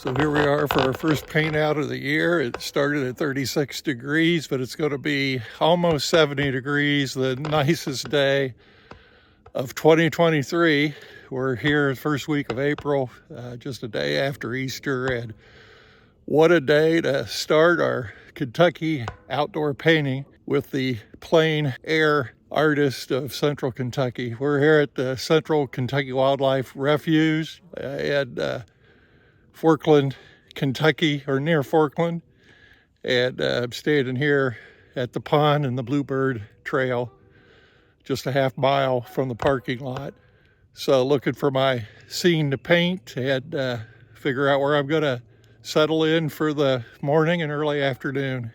So here we are for our first paint out of the year. It started at 36 degrees, but it's going to be almost 70 degrees, the nicest day of 2023. We're here the first week of April, just a day after Easter, and what a day to start our Kentucky outdoor painting with the Plein Air artist of Central Kentucky. We're here at the Central Kentucky Wildlife Refuge and Forkland, Kentucky, or near Forkland, and I'm staying here at the pond and the Bluebird Trail, just a half mile from the parking lot. So looking for my scene to paint and figure out where I'm going to settle in for the morning and early afternoon.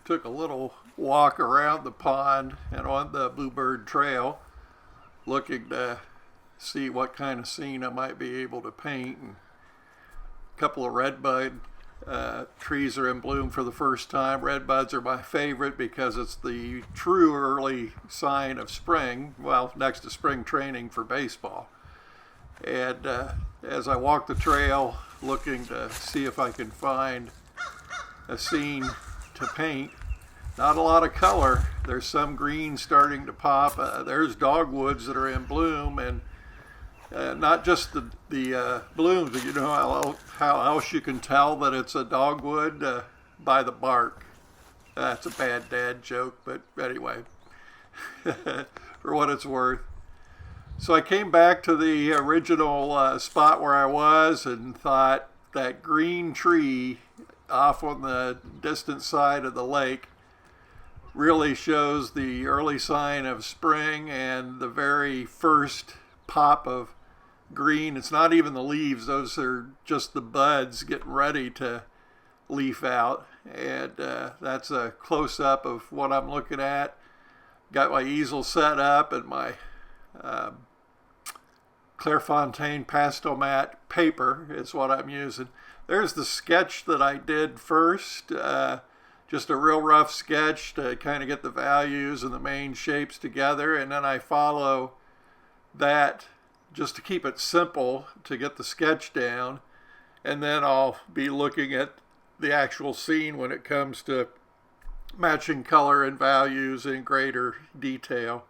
Took a little walk around the pond and on the Bluebird Trail, looking to see what kind of scene I might be able to paint. And couple of redbud trees are in bloom for the first time. Redbuds are my favorite because it's the true early sign of spring, well, next to spring training for baseball. And as I walk the trail looking to see if I can find a scene to paint, not a lot of color. There's some green starting to pop. There's dogwoods that are in bloom, and not just the blooms, but you know how else you can tell that it's a dogwood? By the bark. That's a bad dad joke, but anyway, for what it's worth. So I came back to the original spot where I was and thought that green tree off on the distant side of the lake really shows the early sign of spring and the very first pop of green. It's not even the leaves, those are just the buds getting ready to leaf out. And that's a close-up of what I'm looking at. Got my easel set up and my Clairefontaine PastelMat paper is what I'm using. There's the sketch that I did first, just a real rough sketch to kind of get the values and the main shapes together, and then I follow that just to keep it simple to get the sketch down, and then I'll be looking at the actual scene when it comes to matching color and values in greater detail.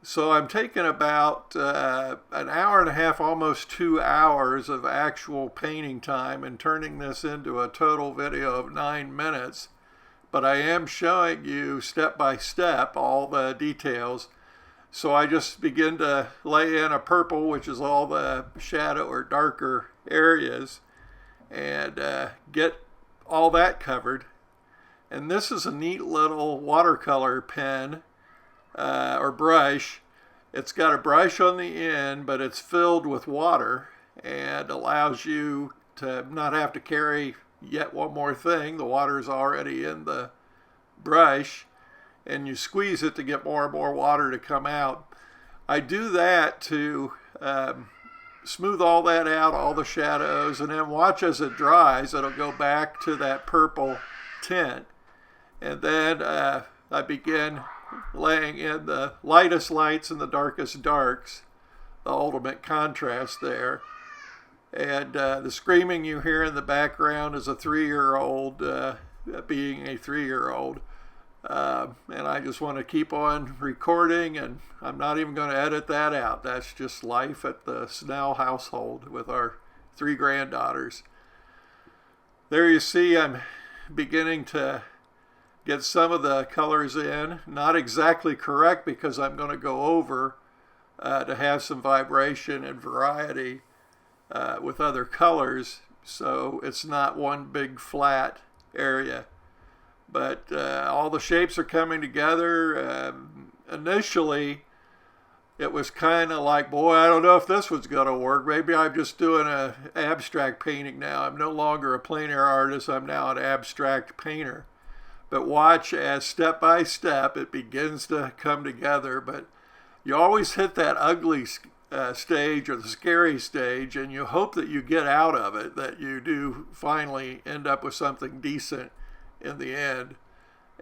So I'm taking about an hour and a half, almost 2 hours of actual painting time and turning this into a total video of 9 minutes, but I am showing you step by step all the details. So I just begin to lay in a purple, which is all the shadow or darker areas, and get all that covered. And this is a neat little watercolor pen or brush. It's got a brush on the end, but it's filled with water and allows you to not have to carry yet one more thing. The water is already in the brush, and you squeeze it to get more and more water to come out. I do that to smooth all that out, all the shadows, and then watch as it dries. It'll go back to that purple tint. And then I begin laying in the lightest lights and the darkest darks, the ultimate contrast there. And the screaming you hear in the background is a 3-year-old being a 3-year-old. And I just want to keep on recording, and I'm not even going to edit that out. That's just life at the Snell household with our 3 granddaughters. There you see I'm beginning to get some of the colors in. Not exactly correct because I'm going to go over to have some vibration and variety with other colors, so it's not one big flat area. But all the shapes are coming together. Initially, it was kind of like, boy, I don't know if this was going to work. Maybe I'm just doing an abstract painting now. I'm no longer a plein air artist. I'm now an abstract painter. But watch as step by step it begins to come together. But you always hit that ugly stage or the scary stage, and you hope that you get out of it, that you do finally end up with something decent in the end.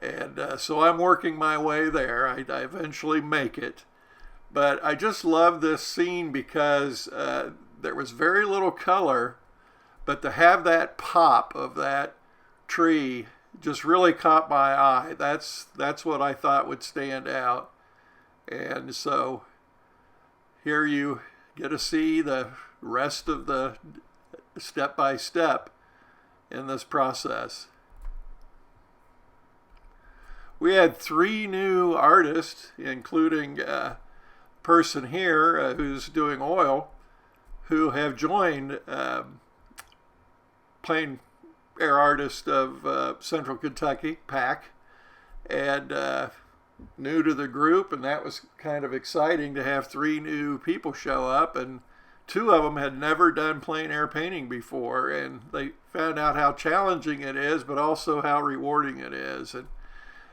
And so I'm working my way there. I eventually make it. But I just love this scene because there was very little color, But to have that pop of that tree just really caught my eye. That's what I thought would stand out. And so here you get to see the rest of the step by step in this process. We had 3 new artists, including a person here who's doing oil, who have joined Plein Air Artist of Central Kentucky, PAACK, and new to the group, and that was kind of exciting to have 3 new people show up, and 2 of them had never done plein air painting before, and they found out how challenging it is, but also how rewarding it is. And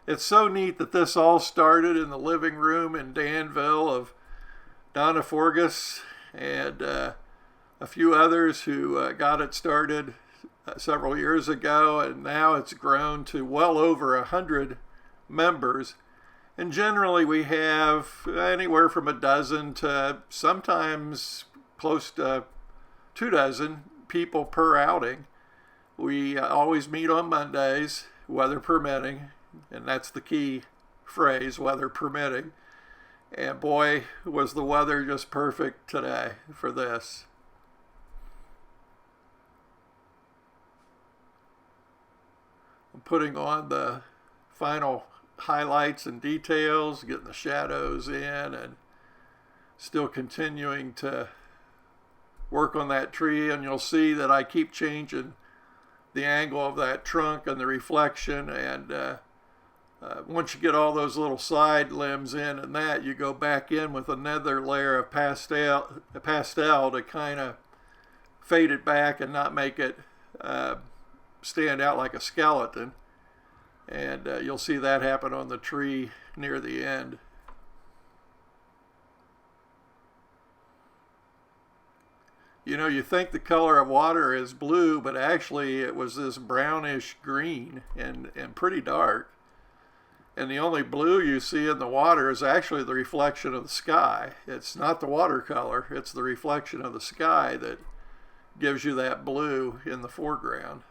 it's so neat that this all started in the living room in Danville of Donna Forgas and a few others who got it started several years ago, and now it's grown to well over 100 members. And generally we have anywhere from a dozen to sometimes close to 2 dozen people per outing. We always meet on Mondays, weather permitting, and that's the key phrase, weather permitting. And boy, was the weather just perfect today for this. I'm putting on the final highlights and details, getting the shadows in, and still continuing to work on that tree. And you'll see that I keep changing the angle of that trunk and the reflection, and once you get all those little side limbs in and that, you go back in with another layer of pastel to kind of fade it back and not make it stand out like a skeleton. And you'll see that happen on the tree near the end. You know, you think the color of water is blue, but actually it was this brownish green and pretty dark. And the only blue you see in the water is actually the reflection of the sky. It's not the watercolor, it's the reflection of the sky that gives you that blue in the foreground.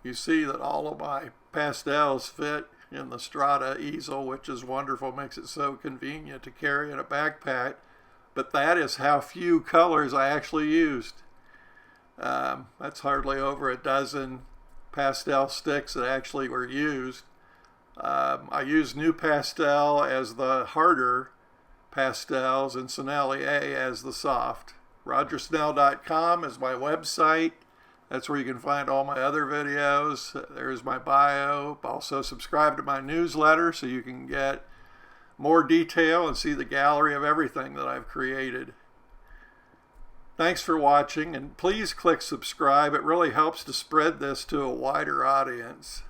You see that all of my pastels fit in the Strata easel, which is wonderful, makes it so convenient to carry in a backpack. But that is how few colors I actually used. That's hardly over a dozen pastel sticks that actually were used. I used New Pastel as the harder pastels and Sennelier as the soft. RogerSnell.com is my website. That's where you can find all my other videos. There's my bio. Also subscribe to my newsletter so you can get more detail and see the gallery of everything that I've created. Thanks for watching, and please click subscribe. It really helps to spread this to a wider audience.